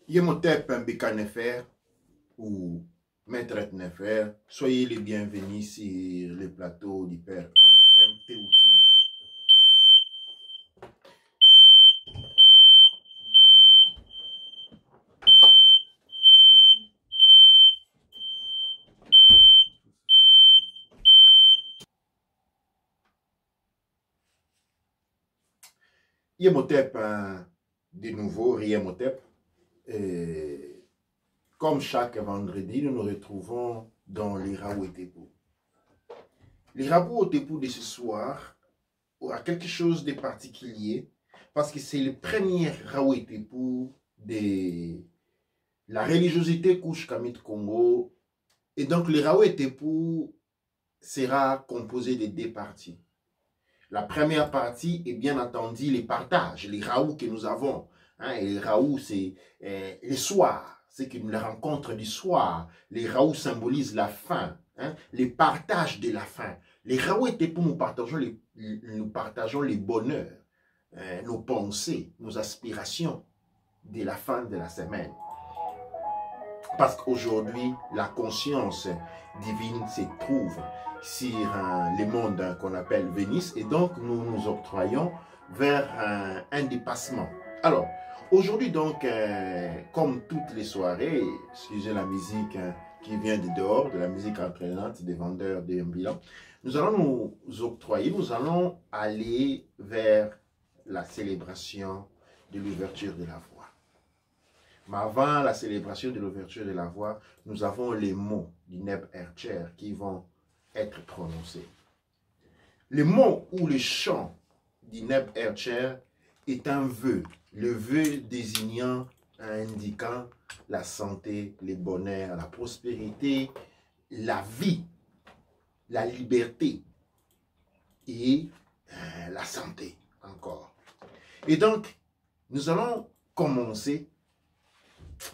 Yemotep Mbeka Nefer ou Maître Nefer, soyez les bienvenus sur le plateau du Père MTOT. Yemotep de nouveau, Yemotep. Comme chaque vendredi, nous nous retrouvons dans les Raoult Tepou. Les Raoult Tepou de ce soir aura quelque chose de particulier parce que c'est le premier Raoult Tepou de la religiosité Kouch Kamit Congo. Et donc, le Raoult Tepou sera composé de deux parties. La première partie est bien entendu les partages, les Raoult que nous avons. Et les Raoult, c'est les soirs. C'est la rencontre du soir. Les Raoult symbolisent la fin, les partages de la fin. Les Raoult étaient pour nous partageons les bonheurs, nos pensées, nos aspirations de la fin de la semaine. Parce qu'aujourd'hui, la conscience divine se trouve sur le monde qu'on appelle Vénus et donc nous nous octroyons vers un dépassement. Alors, aujourd'hui donc, comme toutes les soirées, excusez la musique qui vient de dehors, de la musique entraînante des vendeurs d'ambulants, nous allons nous octroyer, nous allons aller vers la célébration de l'ouverture de la voie. Mais avant la célébration de l'ouverture de la voie, nous avons les mots du Neb Ercher qui vont être prononcés. Le mot ou le chant du Neb Ercher est un vœu, le vœu désignant, indiquant la santé, le bonheur, la prospérité, la vie, la liberté et la santé encore. Et donc, nous allons commencer,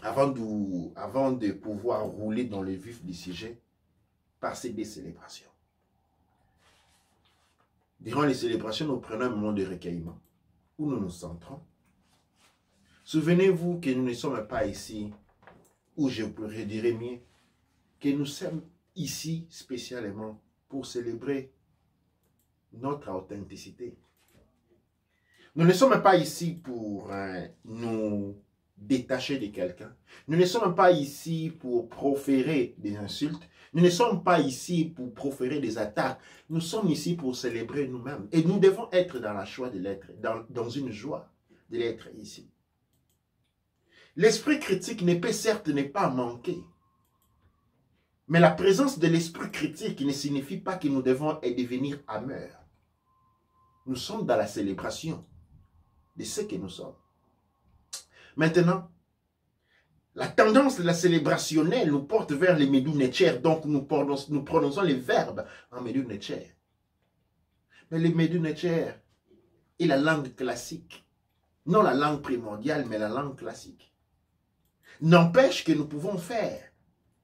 avant de pouvoir rouler dans le vif du sujet, par ces deux célébrations. Durant les célébrations, nous prenons un moment de recueillement où nous nous centrons. Souvenez-vous que nous ne sommes pas ici, ou je pourrais dire mieux, que nous sommes ici spécialement pour célébrer notre authenticité. Nous ne sommes pas ici pour nous détacher de quelqu'un. Nous ne sommes pas ici pour proférer des insultes. Nous ne sommes pas ici pour proférer des attaques. Nous sommes ici pour célébrer nous-mêmes. Et nous devons être dans la joie de l'être, dans une joie de l'être ici. L'esprit critique ne peut certes ne pas manquer. Mais la présence de l'esprit critique ne signifie pas que nous devons devenir amers. Nous sommes dans la célébration de ce que nous sommes. Maintenant, la tendance de la célébrationnelle nous porte vers les Medou Netcher, donc nous prononçons les verbes en Medou Netcher. Mais les Medou Netcher est la langue classique, non la langue primordiale, mais la langue classique. N'empêche que nous pouvons faire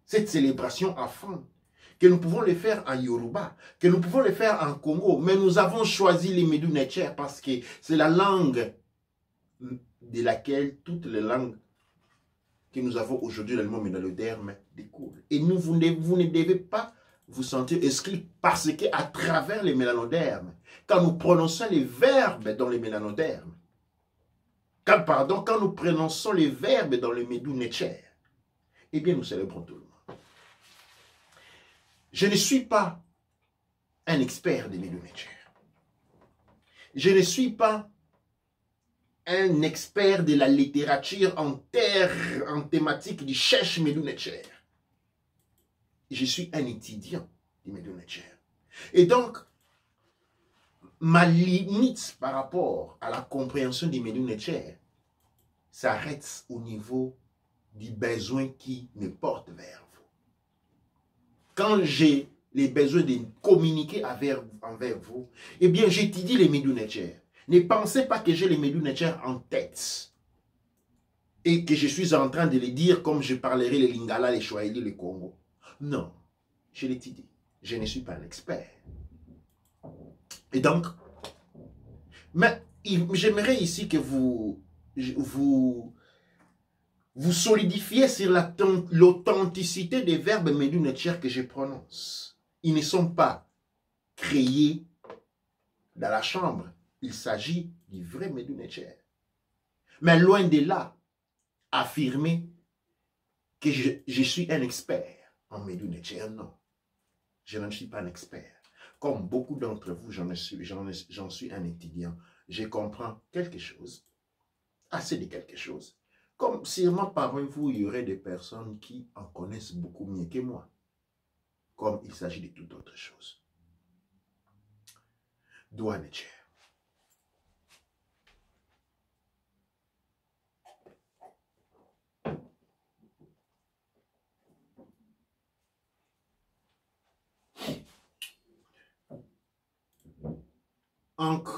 cette célébration à fond, que nous pouvons le faire en Yoruba, que nous pouvons le faire en Congo, mais nous avons choisi les Medou Netcher parce que c'est la langue de laquelle toutes les langues que nous avons aujourd'hui dans le monde mélanoderme découlent. Et vous ne devez pas vous sentir exclus parce qu'à travers les mélanodermes, quand nous prononçons les verbes dans les mélanodermes, quand nous prononçons les verbes dans le Medou Netcher, eh bien nous célébrons tout le monde. Je ne suis pas un expert des Medou Netcher. Je ne suis pas un expert de la littérature en thématique du Cherche Medou Netcher. Je suis un étudiant du Medou Netcher. Et donc, ma limite par rapport à la compréhension du Medou Netcher s'arrête au niveau du besoin qui me porte vers vous. Quand j'ai les besoins de communiquer envers vous, eh bien, j'étudie les Medou Netcher. Ne pensez pas que j'ai les Medou Netcher en tête et que je suis en train de les dire comme je parlerai les Lingala, les Swahili, les Congo. Non, je l'étudie. Je ne suis pas un expert. Et donc, mais j'aimerais ici que vous vous solidifiez sur l'authenticité des verbes Medu Necher que je prononce. Ils ne sont pas créés dans la chambre. Il s'agit du vrai Medu Necher. Mais loin de là, affirmer que je suis un expert en Medu Necher, non. Je ne suis pas un expert. Comme beaucoup d'entre vous, j'en suis un étudiant. Je comprends quelque chose, assez de quelque chose. Comme sûrement parmi vous, il y aurait des personnes qui en connaissent beaucoup mieux que moi. Comme il s'agit de toute autre chose. Doua Necher. Ankh,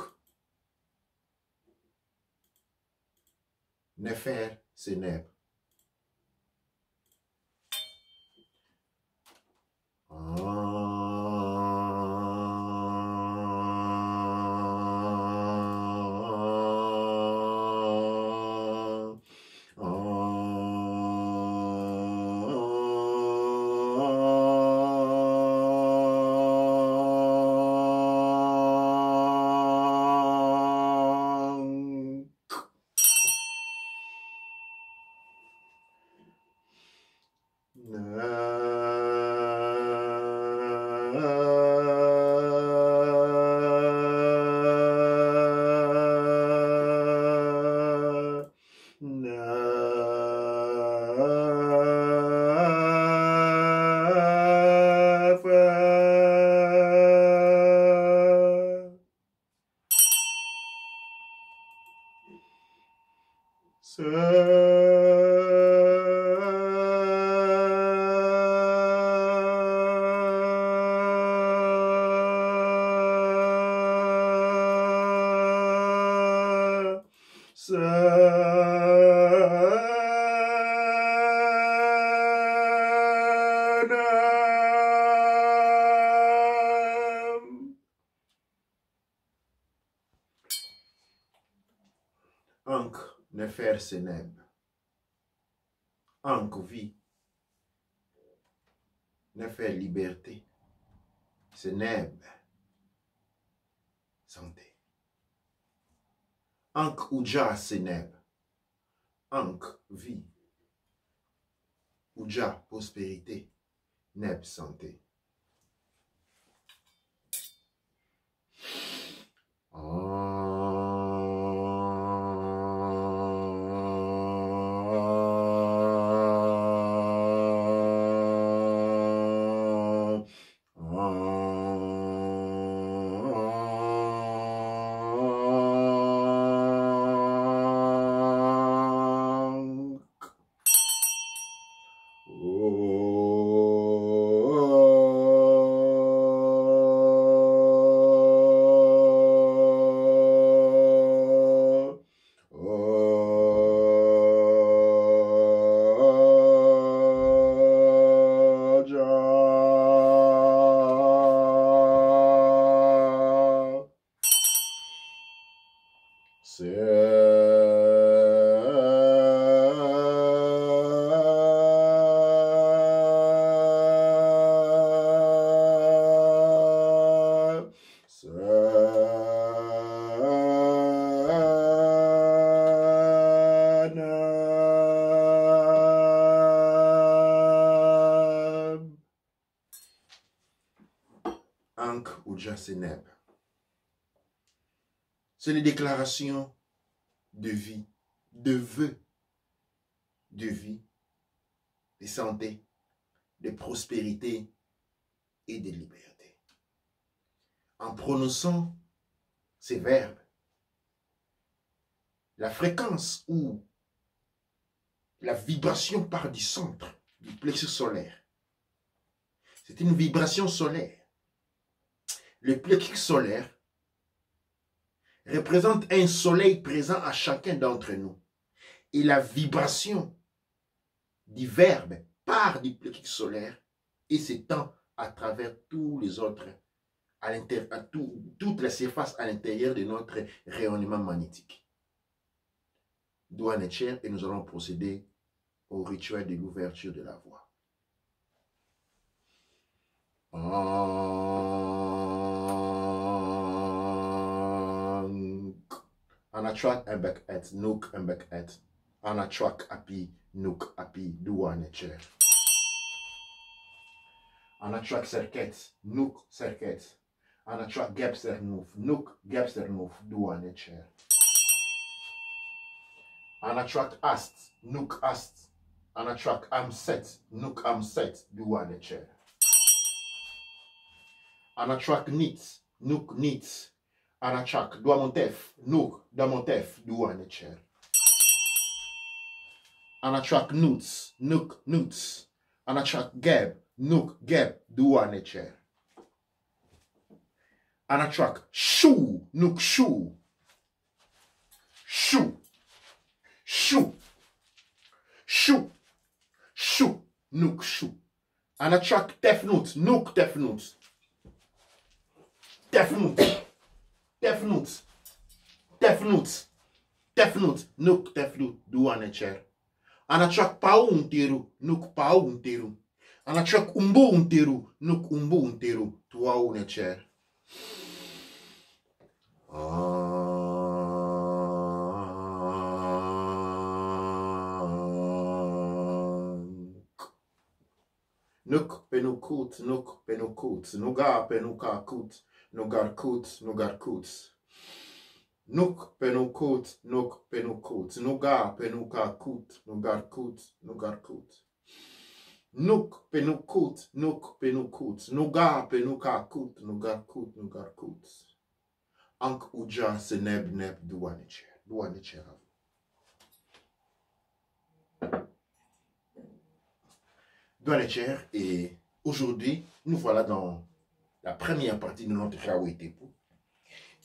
Nefer, Seneb. Ankh, Nefer, Seneb. Ankh, vie. Nefer, liberté. Seneb, santé. Ankh, Uja, Seneb. Ankh, vie. Uja, prospérité. Neb, santé. Ankh, Uja, Seneb. C'est les déclarations de vie, de vœux, de vie, de santé, de prospérité et de liberté. En prononçant ces verbes, la fréquence ou la vibration part du centre du plexus solaire. C'est une vibration solaire. Le plexus solaire représente un soleil présent à chacun d'entre nous. Et la vibration du verbe part du plexus solaire et s'étend à travers tous les autres, toute la surface à l'intérieur de notre rayonnement magnétique. Doua Necher, et nous allons procéder au rituel de l'ouverture de la voix. Anatrak embek et, nuk embek et. Anatrak api, nuk api, duanecher. Anatrak serket, nuk serket. Anatrak gebster nouf, nuk gebster nouf, duanecher. Anatrak ast, nuk ast. Anatrak amset, nuk amset, duanecher. Anatrak nit, nuk nit. Anatrak duamontef, nuk damontef, duanecher. Anatrak nuts, nuk nuts. Anatrak geb, nuk geb, duanecher. Anatrak shoo, nuk shoo. Shoo. Shoo. Shoo. Shoo. Nuk shoo. Anatrak tefnut, nuk tefnut. Tefnut. Tefnut. Tefnut. Tefnut. Nuk tefnut. Duanecher. Anatrak paunteru, nuk paunteru. Anatrak umbunteru, nuk umbunteru. Tuaunecher. Nuk penukut, nuk penukut. Nuga penukakut, nugarkut, nugarkut. Nuk penukut, nuk penukut. Nuga penukakut, nugarkut, nugarkut. Nuk penukut, nuk penukut. Nuga penukakut, nugarkut, nugarkut. Ank uja seneb neb duanecher. Duanecher. Duanecher, et aujourd'hui, nous voilà dans la première partie de notre Raouetepo.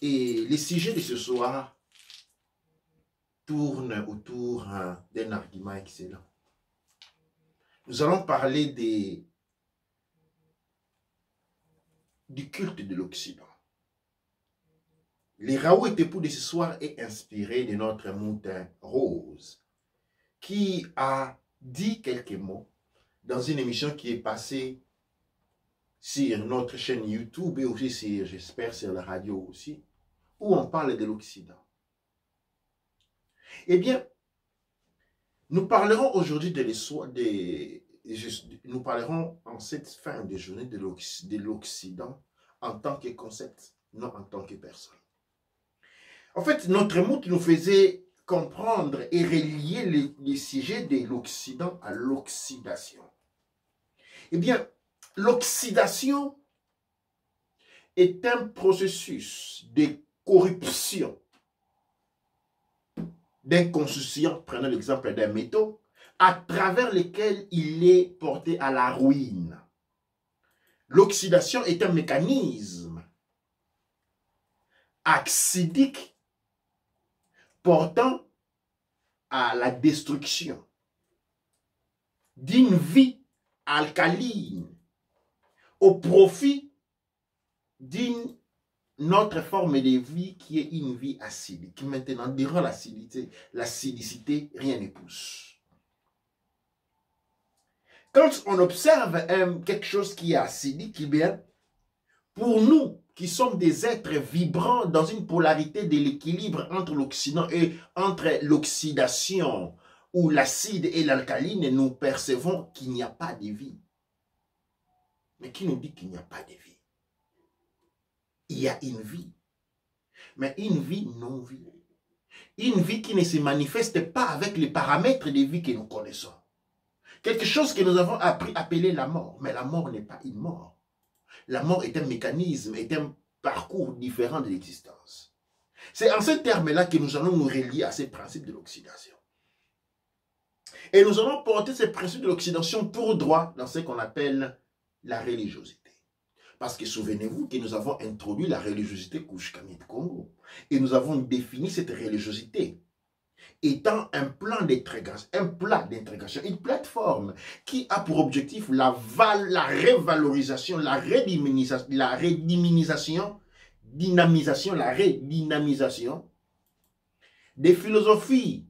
Et les sujets de ce soir tournent autour d'un argument excellent. Nous allons parler du culte de l'Occident. Les Raouetepo de ce soir est inspiré de notre montagne Rose, qui a dit quelques mots dans une émission qui est passée sur notre chaîne YouTube et aussi, j'espère, sur la radio aussi, où on parle de l'Occident. Eh bien, nous parlerons aujourd'hui nous parlerons en cette fin de journée de l'Occident en tant que concept, non en tant que personne. En fait, notre mots nous faisait comprendre et relier les sujets de l'Occident à l'oxydation. Eh bien, l'oxydation est un processus de corruption d'un conscient, prenons l'exemple d'un métaux, à travers lequel il est porté à la ruine. L'oxydation est un mécanisme acidique portant à la destruction d'une vie alcaline au profit d'une autre forme de vie qui est une vie acidique. Maintenant, durant l'acidicité, rien ne pousse. Quand on observe quelque chose qui est acidique, eh bien, pour nous qui sommes des êtres vibrants dans une polarité de l'équilibre entre l'Occident et entre l'oxydation, où l'acide et l'alcaline, nous percevons qu'il n'y a pas de vie. Mais qui nous dit qu'il n'y a pas de vie? Il y a une vie. Mais une vie non-vie. Une vie qui ne se manifeste pas avec les paramètres de vie que nous connaissons. Quelque chose que nous avons appris à appeler la mort. Mais la mort n'est pas une mort. La mort est un mécanisme, est un parcours différent de l'existence. C'est en ces termes-là que nous allons nous relier à ces principes de l'oxydation. Et nous allons porter ces principes de l'oxydation pour droit dans ce qu'on appelle la religiosité. Parce que souvenez-vous que nous avons introduit la religiosité Kouchkamit Congo. Et nous avons défini cette religiosité étant un plan d'intégration, une plateforme qui a pour objectif la redynamisation des philosophies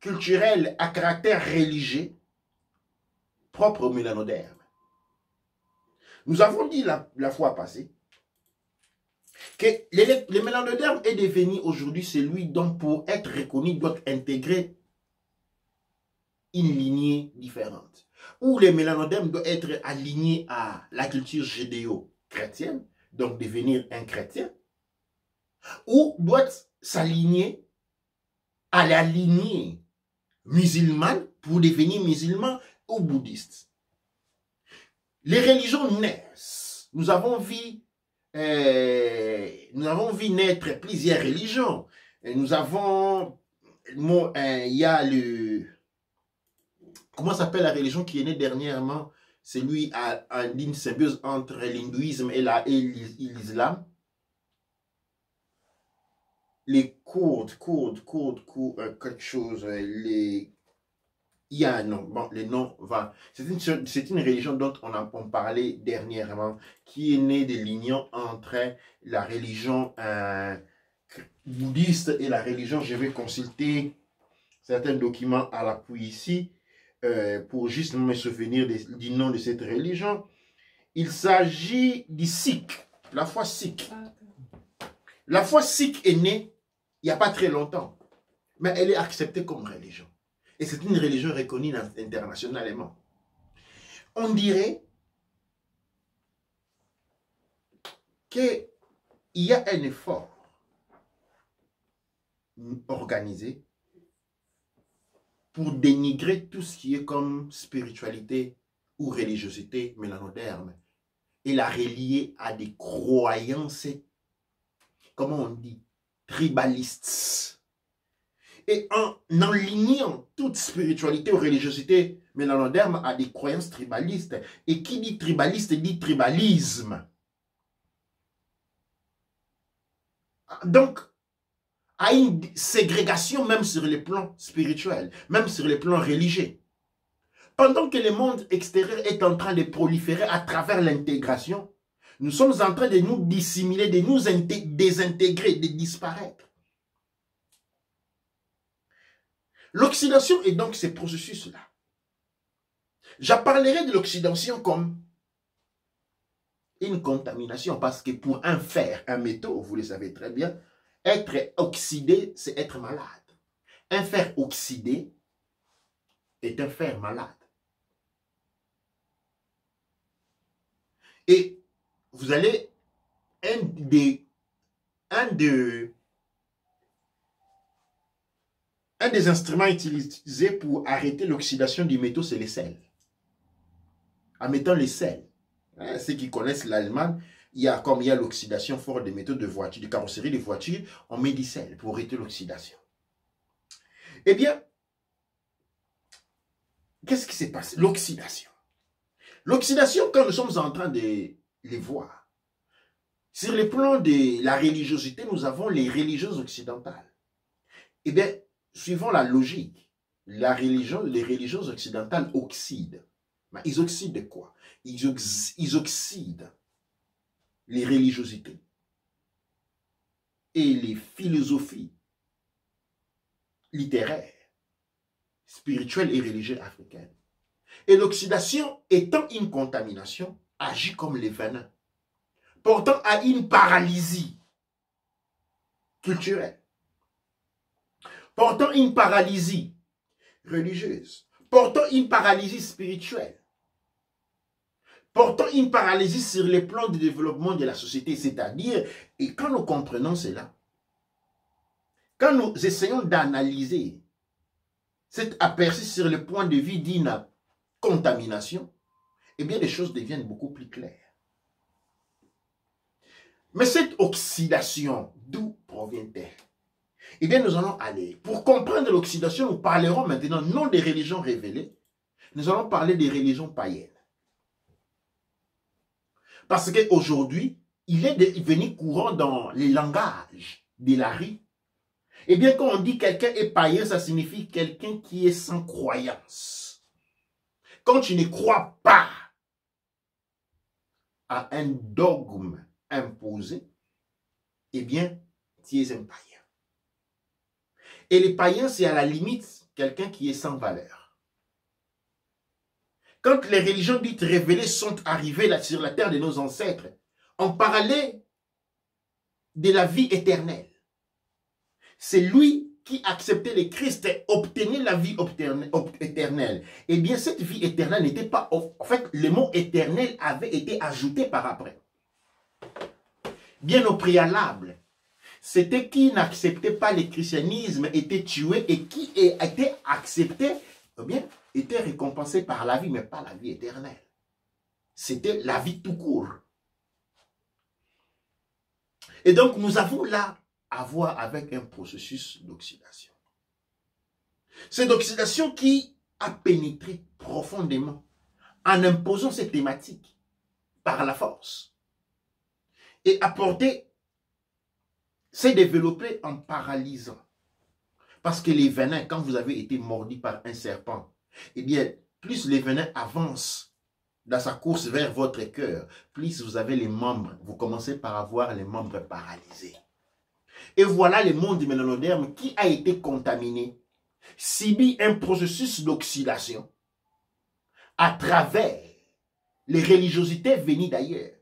culturelle à caractère religieux propre au mélanoderme. Nous avons dit la fois passée que le mélanoderme est devenu aujourd'hui celui dont pour être reconnu doit intégrer une lignée différente. Où le mélanoderme doit être aligné à la culture judéo-chrétienne, donc devenir un chrétien, ou doit s'aligner à la lignée musulmane pour devenir musulman ou bouddhiste. Les religions naissent. Nous avons vu naître plusieurs religions. Nous avons, il y a le, comment s'appelle la religion qui est née dernièrement? C'est lui à une symbiose entre l'hindouisme et l'islam. Les Kurdes, quelque chose, il y a un nom, bon, le nom va, c'est une religion dont on parlait dernièrement, qui est née de l'union entre la religion bouddhiste et la religion, je vais consulter certains documents à l'appui ici, pour justement me souvenir du nom de cette religion. Il s'agit du Sikh, la foi Sikh. La foi Sikh est née il n'y a pas très longtemps, mais elle est acceptée comme religion. Et c'est une religion reconnue internationalement. On dirait qu'il y a un effort organisé pour dénigrer tout ce qui est comme spiritualité ou religiosité mélanoderme et la relier à des croyances, comment on dit, tribalistes. Et en enlignant toute spiritualité ou religiosité mélanoderme à des croyances tribalistes. Et qui dit tribaliste dit tribalisme. Donc, à une ségrégation même sur le plan spirituel, même sur le plan religieux. Pendant que le monde extérieur est en train de proliférer à travers l'intégration, nous sommes en train de nous dissimuler, de nous désintégrer, de disparaître. L'oxydation est donc ce processus-là. J'apparlerai de l'oxydation comme une contamination parce que pour un fer, un métaux, vous le savez très bien, être oxydé, c'est être malade. Un fer oxydé est un fer malade. Et vous allez, un des instruments utilisés pour arrêter l'oxydation du métaux, c'est les sels. En mettant les sels. Hein, ceux qui connaissent l'Allemagne, il y a l'oxydation forte des métaux de voitures, de carrosserie de voitures, on met du sel pour arrêter l'oxydation. Eh bien, qu'est-ce qui s'est passé? L'oxydation. L'oxydation, quand nous sommes en train de les voir, sur le plan de la religiosité, nous avons les religions occidentales. Eh bien, suivant la logique, les religions occidentales oxydent. Mais ils oxydent de quoi? Ils oxydent les religiosités et les philosophies littéraires, spirituelles et religieuses africaines. Et l'oxydation, étant une contamination, agit comme les venins, portant à une paralysie culturelle, portant une paralysie religieuse, portant une paralysie spirituelle, portant une paralysie sur les plans de développement de la société, c'est-à-dire, et quand nous comprenons cela, quand nous essayons d'analyser cet aperçu sur le point de vue d'une contamination, eh bien les choses deviennent beaucoup plus claires. Mais cette oxydation, d'où provient-elle? Eh bien nous allons aller, pour comprendre l'oxydation, nous parlerons maintenant non des religions révélées, nous allons parler des religions païennes. Parce qu'aujourd'hui, il est devenu courant dans les langages de la rue. Eh bien, quand on dit quelqu'un est païen, ça signifie quelqu'un qui est sans croyance. Quand tu ne crois pas à un dogme imposé, eh bien, tu es un païen. Et les païens, c'est à la limite quelqu'un qui est sans valeur. Quand les religions dites révélées sont arrivées là sur la terre de nos ancêtres, on parlait de la vie éternelle. C'est lui qui acceptait le Christ et obtenait la vie éternelle. Eh bien, cette vie éternelle n'était pas... En fait, le mot éternel avait été ajouté par après. Bien au préalable, c'était qui n'acceptait pas le christianisme était tué et qui était accepté, eh bien, était récompensé par la vie, mais pas la vie éternelle. C'était la vie tout court. Et donc, nous avons là à voir avec un processus d'oxydation. C'est l'oxydation qui a pénétré profondément en imposant cette thématique par la force et apporté, s'est développé en paralysant. Parce que les venins, quand vous avez été mordu par un serpent, eh bien, plus les venins avancent dans sa course vers votre cœur, plus vous avez les membres, vous commencez par avoir les membres paralysés. Et voilà le monde mélanoderme qui a été contaminé, subit un processus d'oxydation à travers les religiosités venues d'ailleurs.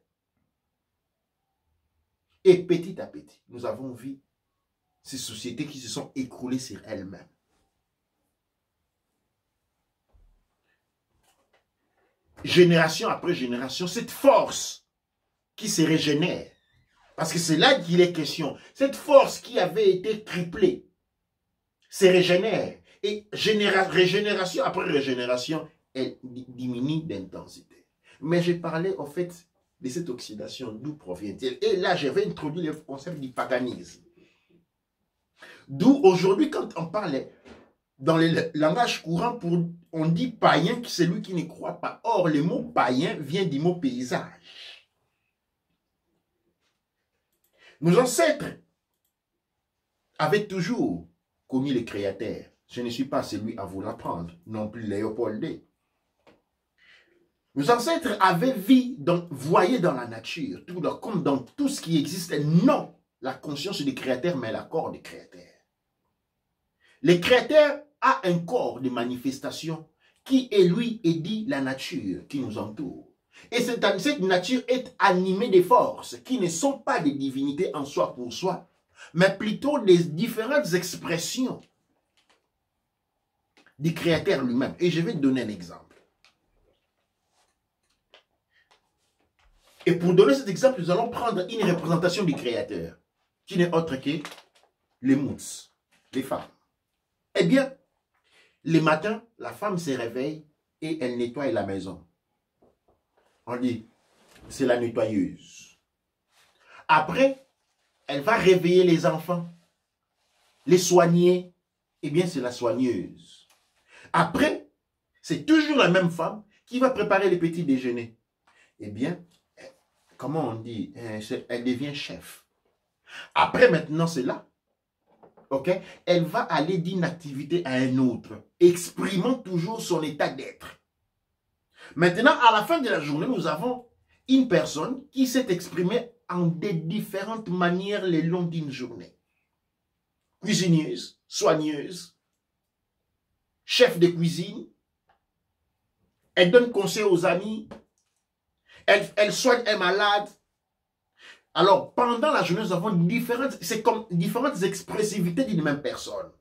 Et petit à petit, nous avons vu ces sociétés qui se sont écroulées sur elles-mêmes. Génération après génération, cette force qui se régénère, parce que c'est là qu'il est question, cette force qui avait été triplée se régénère, et régénération après régénération, elle diminue d'intensité. Mais j'ai parlé en fait de cette oxydation, d'où provient-elle? Et là, je vais introduire le concept du paganisme. D'où aujourd'hui, quand on parle dans le langage courant, on dit païen, c'est celui qui ne croit pas. Or, le mot païen vient du mot paysage. Nos ancêtres avaient toujours connu le Créateur. Je ne suis pas celui à vous l'apprendre, non plus Léopold II. Nos ancêtres avaient vu, voyaient dans la nature, comme dans tout ce qui existe, non la conscience du Créateur, mais le corps du Créateur. Le Créateur a un corps de manifestation qui est lui et dit la nature qui nous entoure. Et cette nature est animée de forces qui ne sont pas des divinités en soi pour soi, mais plutôt des différentes expressions du Créateur lui-même. Et je vais te donner un exemple. Et pour donner cet exemple, nous allons prendre une représentation du Créateur, qui n'est autre que les mouts, les femmes. Eh bien, le matin, la femme se réveille et elle nettoie la maison. On dit, c'est la nettoyeuse. Après, elle va réveiller les enfants, les soigner. Eh bien, c'est la soigneuse. Après, c'est toujours la même femme qui va préparer les petits déjeuners. Eh bien, comment on dit, elle devient chef. Après, maintenant, c'est là. Ok? Elle va aller d'une activité à une autre, exprimant toujours son état d'être. Maintenant, à la fin de la journée, nous avons une personne qui s'est exprimée en des différentes manières le long d'une journée. Cuisineuse, soigneuse, chef de cuisine, elle donne conseil aux amis, elle soigne un malade. Alors, pendant la journée, nous avons c'est comme différentes expressivités d'une même personne.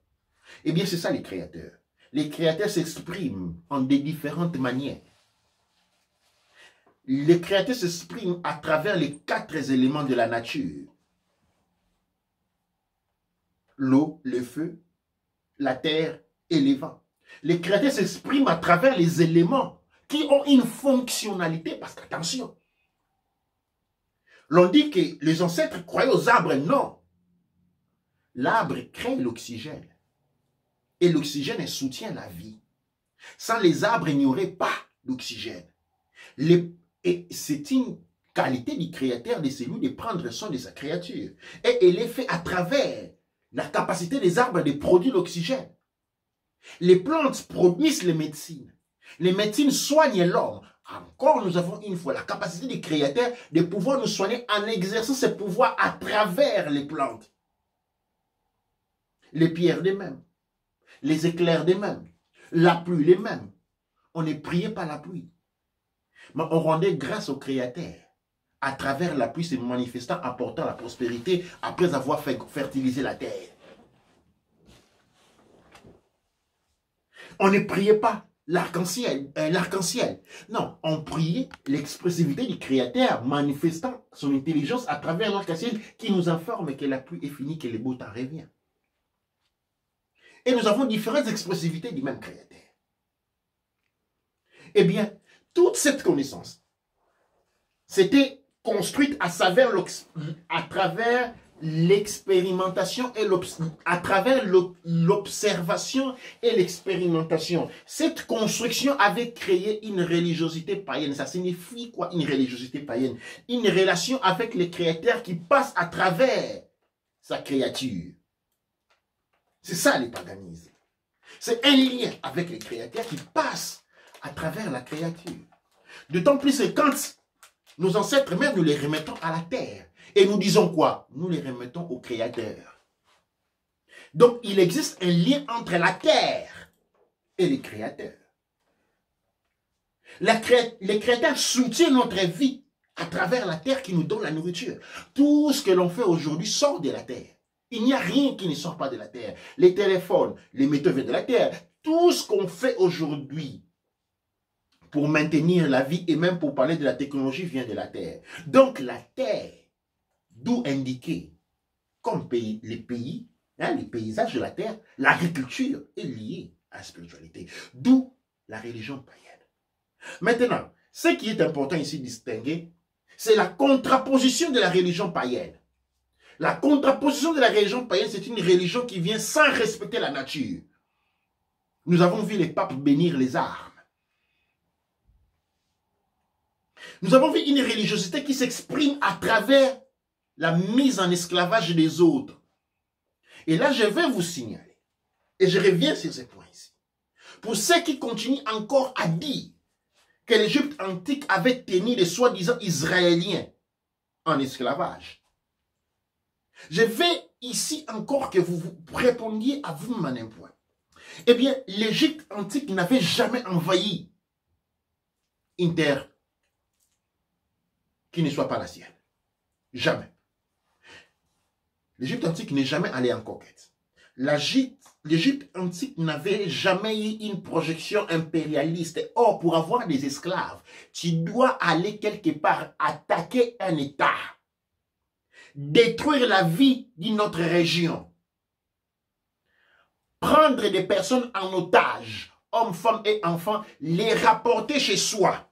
Eh bien, c'est ça les créateurs. Les créateurs s'expriment en des différentes manières. Les créateurs s'expriment à travers les 4 éléments de la nature. L'eau, le feu, la terre et les vents. Les créateurs s'expriment à travers les éléments qui ont une fonctionnalité, parce qu'attention, l'on dit que les ancêtres croyaient aux arbres, non. L'arbre crée l'oxygène. Et l'oxygène soutient la vie. Sans les arbres, il n'y aurait pas d'oxygène. Et c'est une qualité du Créateur de celui de prendre soin de sa créature. Et elle est faite à travers la capacité des arbres de produire l'oxygène. Les plantes produisent les médecines. Les médecines soignent l'homme. Encore, nous avons une fois la capacité du Créateur de pouvoir nous soigner en exerçant ses pouvoirs à travers les plantes. Les pierres de même. les éclairs des mêmes, la pluie les mêmes. On ne priait pas la pluie. Mais on rendait grâce au Créateur. À travers la pluie se manifestant, apportant la prospérité après avoir fait fertiliser la terre. On ne priait pas l'arc-en-ciel. Non, on priait l'expressivité du Créateur manifestant son intelligence à travers l'arc-en-ciel qui nous informe que la pluie est finie, que le beau temps revient. Et nous avons différentes expressivités du même Créateur. Eh bien, toute cette connaissance, c'était construite à travers l'expérimentation et à travers l'observation et l'expérimentation. Cette construction avait créé une religiosité païenne. Ça signifie quoi, une religiosité païenne? Une relation avec le Créateur qui passe à travers sa créature. C'est ça le paganisme. C'est un lien avec le Créateur qui passe à travers la créature. D'autant plus que quand nos ancêtres même, nous les remettons à la terre. Et nous disons quoi? Nous les remettons au Créateur. Donc, il existe un lien entre la terre et le Créateur. Le Créateur soutient notre vie à travers la terre qui nous donne la nourriture. Tout ce que l'on fait aujourd'hui sort de la terre. Il n'y a rien qui ne sort pas de la terre. Les téléphones, les métaux viennent de la terre. Tout ce qu'on fait aujourd'hui pour maintenir la vie et même pour parler de la technologie vient de la terre. Donc la terre, d'où indiquer, comme les pays, les paysages de la terre, l'agriculture est liée à la spiritualité. D'où la religion païenne. Maintenant, ce qui est important ici de distinguer, c'est la contraposition de la religion païenne. La contraposition de la religion païenne, c'est une religion qui vient sans respecter la nature. Nous avons vu les papes bénir les armes. Nous avons vu une religiosité qui s'exprime à travers la mise en esclavage des autres. Et là, je vais vous signaler, et je reviens sur ce point ici, pour ceux qui continuent encore à dire que l'Égypte antique avait tenu les soi-disant Israéliens en esclavage. Je vais ici encore que vous répondiez à vous-même un point. Eh bien, l'Égypte antique n'avait jamais envahi une terre qui ne soit pas la sienne. Jamais. L'Égypte antique n'est jamais allée en conquête. L'Égypte antique n'avait jamais eu une projection impérialiste. Or, pour avoir des esclaves, tu dois aller quelque part attaquer un État, détruire la vie d'une autre région, prendre des personnes en otage, hommes, femmes et enfants, les rapporter chez soi,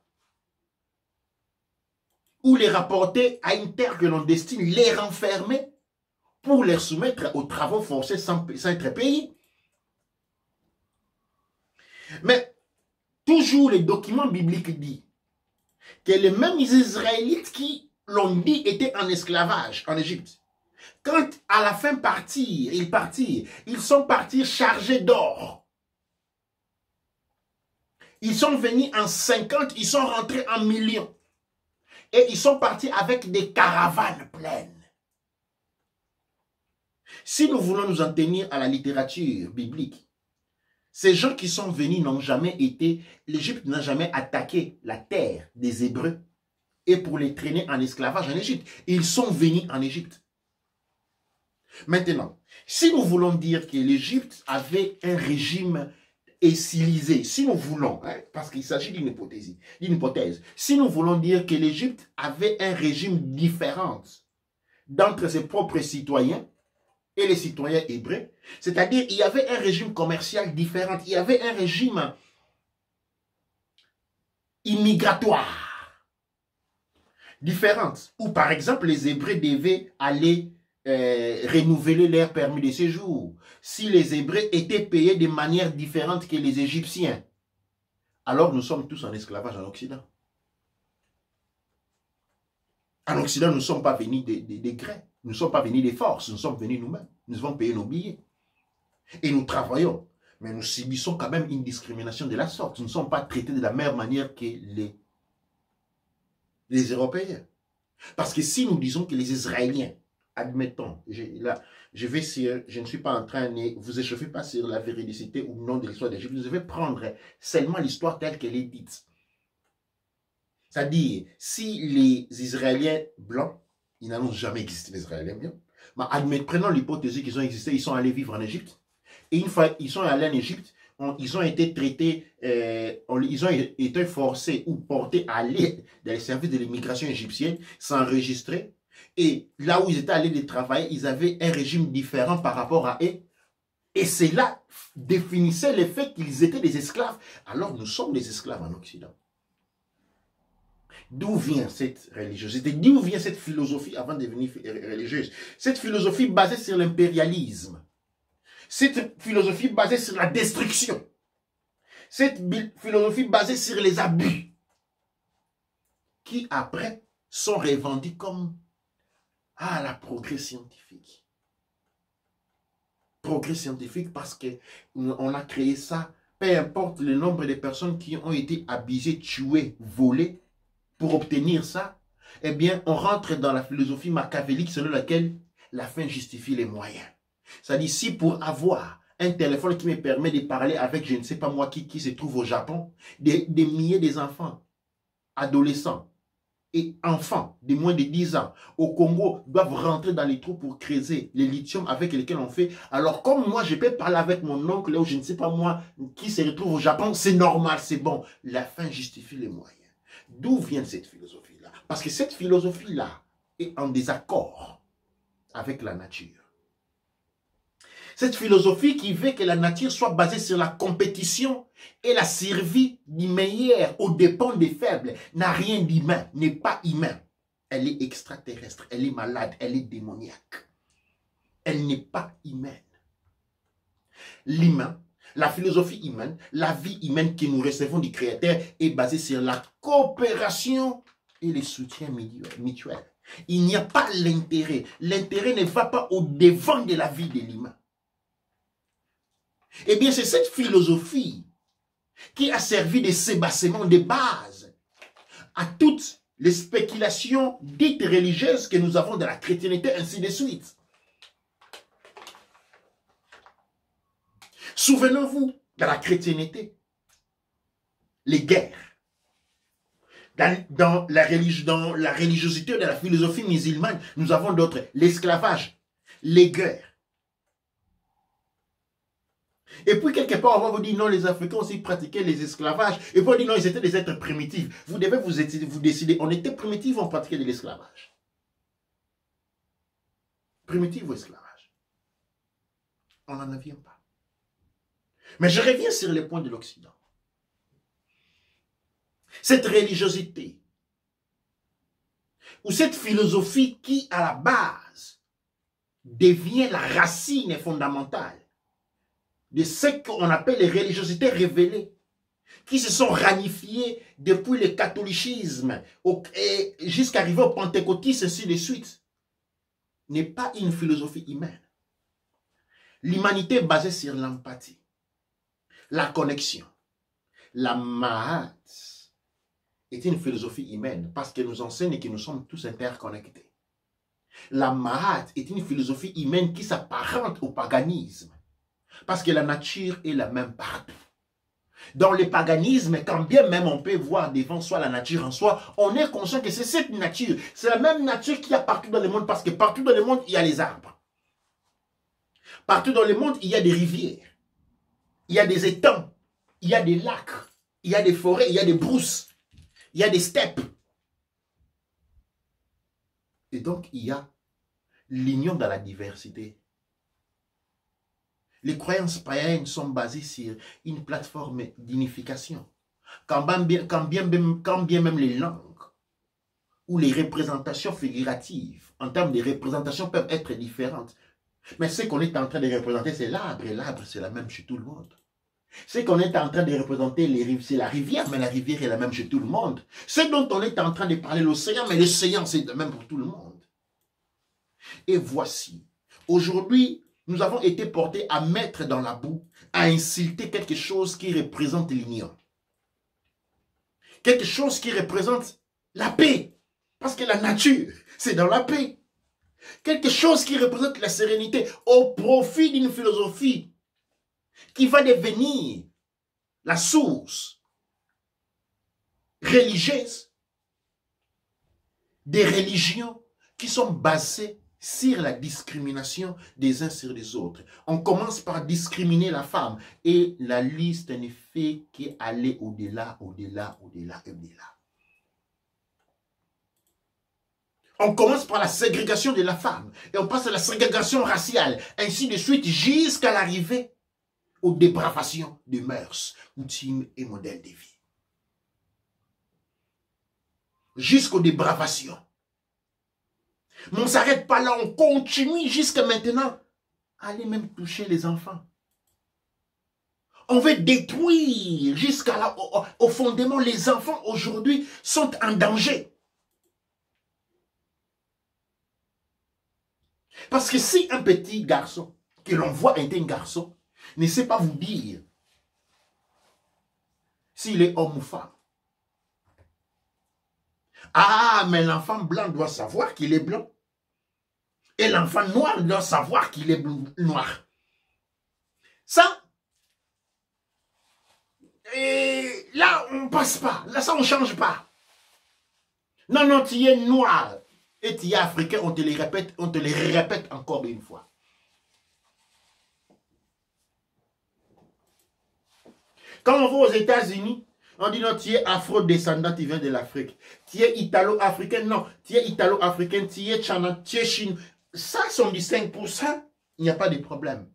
ou les rapporter à une terre que l'on destine, les renfermer pour les soumettre aux travaux forcés sans être payés. Mais toujours les documents bibliques disent que les mêmes Israélites qui l'ont dit étaient en esclavage en Égypte, quand à la fin ils sont partis chargés d'or. Ils sont venus en 50, ils sont rentrés en millions. Et ils sont partis avec des caravanes pleines. Si nous voulons nous en tenir à la littérature biblique, ces gens qui sont venus n'ont jamais été, l'Égypte n'a jamais attaqué la terre des Hébreux et pour les traîner en esclavage en Égypte. Ils sont venus en Égypte. Maintenant, si nous voulons dire que l'Égypte avait un régime essilisé, si nous voulons, parce qu'il s'agit d'une hypothèse, si nous voulons dire que l'Égypte avait un régime différent d'entre ses propres citoyens et les citoyens hébreux, c'est-à-dire il y avait un régime commercial différent, il y avait un régime immigratoire différent, où par exemple les Hébreux devaient aller renouveler leur permis de séjour. Si les Hébreux étaient payés de manière différente que les Égyptiens, alors nous sommes tous en esclavage en Occident. En Occident, nous ne sommes pas venus des grès, nous ne sommes pas venus des forces, nous sommes venus nous-mêmes. Nous avons payé nos billets. Et nous travaillons. Mais nous subissons quand même une discrimination de la sorte. Nous ne sommes pas traités de la même manière que les Européens. Parce que si nous disons que les Israéliens admettons, là, je ne suis pas en train de vous échauffer pas sur la véridicité ou non de l'histoire d'Égypte, je vais prendre seulement l'histoire telle qu'elle est dite. C'est-à-dire, si les Israéliens blancs, ils n'ont jamais existé, les Israéliens blancs, mais prenons l'hypothèse qu'ils ont existé, ils sont allés vivre en Égypte, et une fois ils sont allés en Égypte, ils ont été traités, ils ont été forcés ou portés à aller dans les services de l'immigration égyptienne, s'enregistrer. Et là où ils étaient allés travailler, ils avaient un régime différent par rapport à eux. Et cela définissait le fait qu'ils étaient des esclaves. Alors nous sommes des esclaves en Occident. D'où vient cette religiosité? D'où vient cette philosophie avant de devenir religieuse? Cette philosophie basée sur l'impérialisme. Cette philosophie basée sur la destruction. Cette philosophie basée sur les abus. Qui après sont revendus comme la progrès scientifique. Progrès scientifique parce qu'on a créé ça. Peu importe le nombre de personnes qui ont été abusées, tuées, volées pour obtenir ça. Eh bien, on rentre dans la philosophie machiavélique selon laquelle la fin justifie les moyens. C'est-à-dire, si pour avoir un téléphone qui me permet de parler avec je ne sais pas moi qui se trouve au Japon, des milliers d'enfants, adolescents et enfants de moins de 10 ans au Congo doivent rentrer dans les trous pour creuser les lithium avec lesquels on fait. Alors comme moi je peux parler avec mon oncle ou je ne sais pas moi qui se retrouve au Japon, c'est normal, c'est bon. La fin justifie les moyens. D'où vient cette philosophie-là? Parce que cette philosophie-là est en désaccord avec la nature. Cette philosophie qui veut que la nature soit basée sur la compétition et la survie du meilleur aux dépens des faibles n'a rien d'humain, n'est pas humain. Elle est extraterrestre, elle est malade, elle est démoniaque. Elle n'est pas humaine. L'humain, la philosophie humaine, la vie humaine que nous recevons du Créateur est basée sur la coopération et le soutien mutuel. Il n'y a pas l'intérêt. L'intérêt ne va pas au-devant de la vie de l'humain. Eh bien, c'est cette philosophie qui a servi de sébassement de base à toutes les spéculations dites religieuses que nous avons de la chrétienté, ainsi de suite. Souvenez-vous, dans la chrétienté, les guerres, dans la religiosité de la philosophie musulmane, nous avons d'autres, l'esclavage, les guerres. Et puis, quelque part, on va vous dire, non, les Africains aussi pratiquaient les esclavages. Et puis, on dit, non, ils étaient des êtres primitifs. Vous devez vous décider, on était primitifs ou on pratiquait de l'esclavage? Primitif ou esclavage? On n'en vient pas. Mais je reviens sur les points de l'Occident. Cette religiosité, ou cette philosophie qui, à la base, devient la racine fondamentale de ce qu'on appelle les religiosités révélées, qui se sont ramifiées depuis le catholicisme jusqu'à arriver au pentecôtisme, ainsi de suite, n'est pas une philosophie humaine. L'humanité est basée sur l'empathie, la connexion. La Mahat est une philosophie humaine parce qu'elle nous enseigne que nous sommes tous interconnectés. La Mahat est une philosophie humaine qui s'apparente au paganisme. Parce que la nature est la même partout. Dans le paganisme, quand bien même on peut voir devant soi la nature en soi, on est conscient que c'est cette nature. C'est la même nature qu'il y a partout dans le monde, parce que partout dans le monde, il y a les arbres. Partout dans le monde, il y a des rivières. Il y a des étangs. Il y a des lacs. Il y a des forêts. Il y a des brousses. Il y a des steppes. Et donc, il y a l'union dans la diversité. Les croyances païennes sont basées sur une plateforme d'unification. Quand bien même les langues ou les représentations figuratives, en termes de représentation, peuvent être différentes. Mais ce qu'on est en train de représenter, c'est l'arbre, et l'arbre, c'est la même chez tout le monde. Ce qu'on est en train de représenter, c'est la rivière, mais la rivière est la même chez tout le monde. Ce dont on est en train de parler, l'océan, mais l'océan, c'est le même pour tout le monde. Et voici, aujourd'hui, nous avons été portés à mettre dans la boue, à insulter quelque chose qui représente l'union. Quelque chose qui représente la paix. Parce que la nature, c'est dans la paix. Quelque chose qui représente la sérénité au profit d'une philosophie qui va devenir la source religieuse des religions qui sont basées sur la discrimination des uns sur les autres. On commence par discriminer la femme et la liste ne fait qu'aller au-delà, au-delà, au-delà et au-delà. On commence par la ségrégation de la femme et on passe à la ségrégation raciale, ainsi de suite jusqu'à l'arrivée aux dépravations de mœurs, coutumes et modèles de vie. Jusqu'aux dépravations. Mais on ne s'arrête pas là, on continue jusqu'à maintenant. Aller même toucher les enfants. On veut détruire jusqu'à là, au fondement, les enfants aujourd'hui sont en danger. Parce que si un petit garçon, que l'on voit être un garçon, ne sait pas vous dire s'il est homme ou femme. Ah, mais l'enfant blanc doit savoir qu'il est blanc. Et l'enfant noir doit savoir qu'il est noir. Ça, et là, on ne passe pas. Là, ça, on ne change pas. Non, non, tu es noir. Et tu es africain, on te le répète encore une fois. Quand on va aux États-Unis, on dit non, tu es afro-descendant, tu viens de l'Afrique. Tu es italo-africain, non, tu es italo-africain, tu es chinois, tu es chinois. Ça, sont du 5%, il n'y a pas de problème.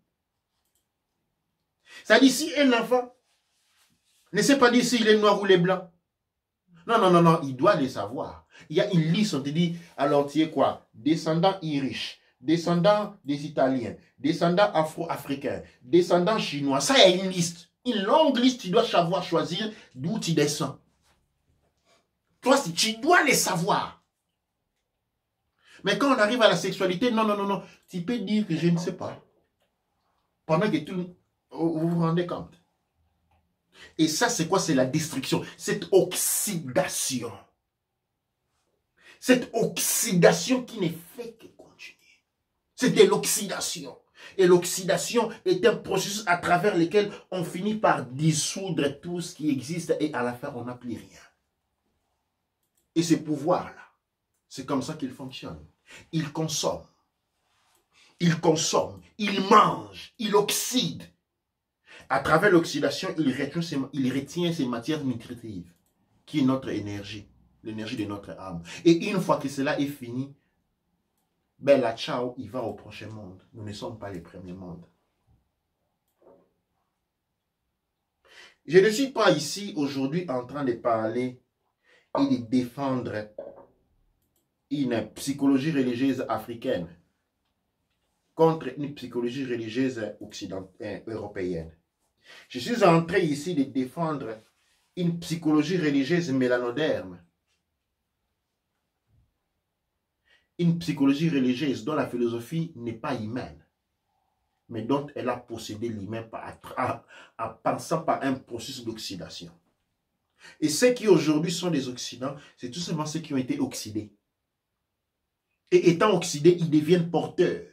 Ça dit, si un enfant ne sait pas dire s'il est noir ou il est blanc. Non, non, non, non, il doit le savoir. Il y a une liste, on te dit, alors tu es quoi? Descendant irish, descendant des Italiens, descendant afro-africain, descendant chinois. Ça, il y a une liste. Une longue liste, tu dois savoir choisir d'où tu descends. Toi, tu dois les savoir. Mais quand on arrive à la sexualité, non, non, non, non. Tu peux dire que je ne sais pas. Pendant que tout, vous vous rendez compte. Et ça, c'est quoi? C'est la destruction. Cette oxydation. Cette oxydation qui ne fait que continuer. C'est de l'oxydation. Et l'oxydation est un processus à travers lequel on finit par dissoudre tout ce qui existe et à la fin, on n'a plus rien. Et ce pouvoir-là, c'est comme ça qu'il fonctionne. Il consomme. Il consomme. Il mange. Il oxyde. À travers l'oxydation, il retient ces matières nutritives, qui est notre énergie, l'énergie de notre âme. Et une fois que cela est fini, ben la ciao, il va au prochain monde. Nous ne sommes pas les premiers mondes. Je ne suis pas ici aujourd'hui en train de parler et de défendre une psychologie religieuse africaine contre une psychologie religieuse européenne. Je suis en train ici de défendre une psychologie religieuse mélanoderme. Une psychologie religieuse dont la philosophie n'est pas humaine, mais dont elle a possédé l'humain en passant par un processus d'oxydation. Et ceux qui aujourd'hui sont des Occidents, c'est tout simplement ceux qui ont été oxydés. Et étant oxydés, ils deviennent porteurs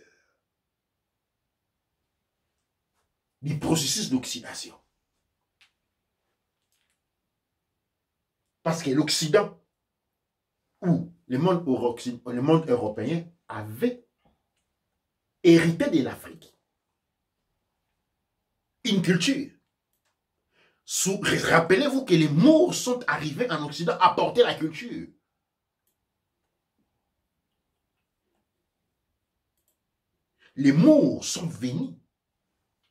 du processus d'oxydation. Parce que l'Occident, ou le monde européen, avait hérité de l'Afrique une culture. Rappelez-vous que les Moors sont arrivés en Occident à porter la culture. Les Moors sont venus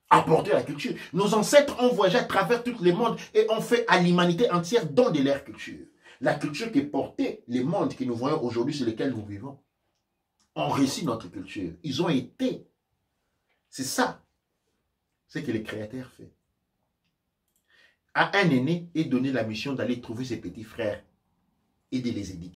apporter la culture. Nos ancêtres ont voyagé à travers tout le monde et ont fait à l'humanité entière don de leur culture. La culture qui portait les mondes que nous voyons aujourd'hui sur lesquels nous vivons ont réussi notre culture. Ils ont été. C'est ça. C'est que le Créateur fait. À un aîné est donné la mission d'aller trouver ses petits frères et de les éduquer.